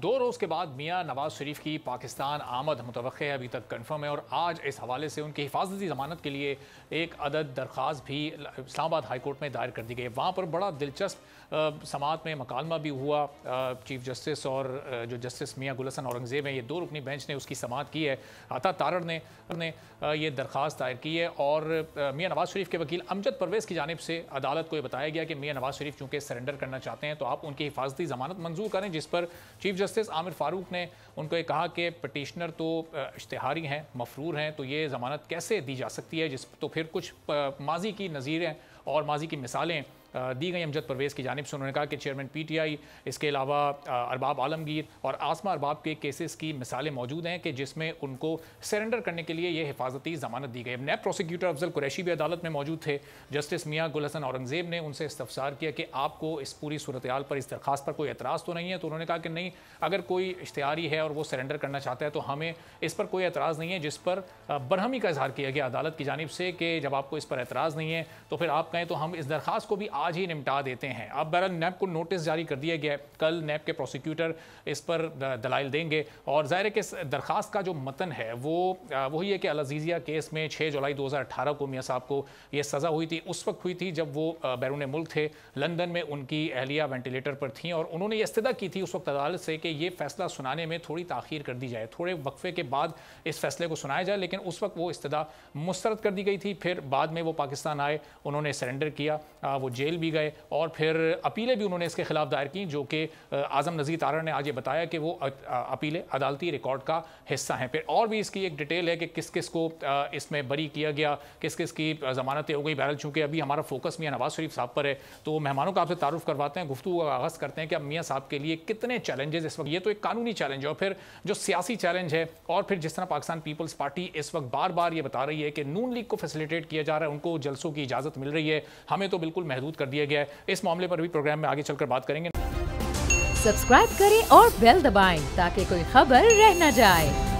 2 रोज़ के बाद मियां नवाज शरीफ की पाकिस्तान आमद मुतवक्के है, अभी तक कन्फर्म है और आज इस हवाले से उनकी हिफाजती ज़मानत के लिए एक अदद दरख्वास्त भी इस्लामाबाद हाई कोर्ट में दायर कर दी गई। वहाँ पर बड़ा दिलचस्प समाअत में मकालमा भी हुआ। चीफ जस्टिस और जो जस्टिस मियां गुल हसन औरंगज़ेब हैं, ये 2 रुकनी बेंच ने उसकी समाअत की है। अता तारड़ ने ये दरख्वास्त दायर की है और मियां नवाज शरीफ के वकील अमजद परवेज़ की जानिब से अदालत को ये बताया गया कि मियां नवाज शरीफ चूँकि सरेंडर करना चाहते हैं तो आप उनकी हिफाजती ज़मानत मंजूर करें, जिस पर चीफ जस्टिस आमिर फारूक ने उनको ये कहा कि पटिशनर तो इश्तिहारी हैं, मफरूर हैं, तो ये ज़मानत कैसे दी जा सकती है। जिस तो फिर कुछ माजी की नज़ीरें और माजी की मिसालें दी गई अमजद परवेज़ की जानिब से। उन्होंने कहा कि चेयरमैन PTI, इसके अलावा अरबाब आलमगीर और आसमा अरबाब के केसेस की मिसालें मौजूद हैं कि जिसमें उनको सरेंडर करने के लिए ये हिफाजती ज़मानत दी गई। नैब प्रोसिक्यूटर अफजल कुरैशी भी अदालत में मौजूद थे। जस्टिस मियां गुल हसन औरंगज़ेब ने उनसे इस्तफसार किया कि आपको इस पूरी सूरत हाल पर, इस दरख्वास्त पर कोई एतराज़ तो नहीं है। तो उन्होंने कहा कि नहीं, अगर कोई इश्तिहारी है और वो सरेंडर करना चाहता है तो हमें इस पर कोई एतराज़ नहीं है, जिस पर बरहमी का इजहार किया गया अदालत की जानिब से कि जब आपको इस पर एतराज़ नहीं है तो फिर आप कहें तो हम इस दरख्वास्त को भी आज ही निपटा देते हैं। अब बहरहाल नैब को नोटिस जारी कर दिया गया है, कल नैब के प्रोसिक्यूटर इस पर दलाइल देंगे और ज़ाहिर है कि दरख्वास्त का जो मतन है वो वही है कि अल अज़ीज़िया केस में 6 जुलाई 2018 को मियां साहब को ये सज़ा हुई थी। उस वक्त हुई थी जब वो बैरून मुल्क थे, लंदन में उनकी अहलिया वेंटिलेटर पर थी और उन्होंने ये इस्तदा की थी उस वक्त अदालत से कि ये फैसला सुनाने में थोड़ी ताख़ीर कर दी जाए, थोड़े वक्फे के बाद इस फैसले को सुनाया जाए। लेकिन उस वक्त वो इस्तदा मुस्तरद कर दी गई थी। फिर बाद में वो पाकिस्तान आए, उन्होंने सरेंडर किया, वो जेल भी गए और फिर अपीलें भी उन्होंने इसके खिलाफ दायर की, जो कि आज़म नज़ीर तारड़ ने आज ये बताया कि वो अपीलें अदालती रिकॉर्ड का हिस्सा हैं। फिर और भी इसकी एक डिटेल है कि किस किस को इसमें बरी किया गया, किस किस की ज़मानतें हो गई। बहरहाल चूँकि अभी हमारा फोकस मियां नवाज शरीफ साहब पर है तो मेहमानों का आपसे तारुफ करवाते हैं, गुफ्तगू का आगाज़ करते हैं कि अब मियां साहब के लिए कितने चैलेंजेस इस वक्त, ये तो एक कानूनी चैलेंज है और फिर जो सियासी चैलेंज है और फिर जिस तरह पाकिस्तान पीपल्स पार्टी इस वक्त बार बार ये बता रही है कि नून लीग को फैसिलिटेट किया जा रहा है, उनको जलसों की इजाज़त मिल रही है, हमें तो बिल्कुल महदूद कर दिया गया है। इस मामले पर भी प्रोग्राम में आगे चलकर बात करेंगे। सब्सक्राइब करें और बेल दबाएं ताकि कोई खबर रह न जाए।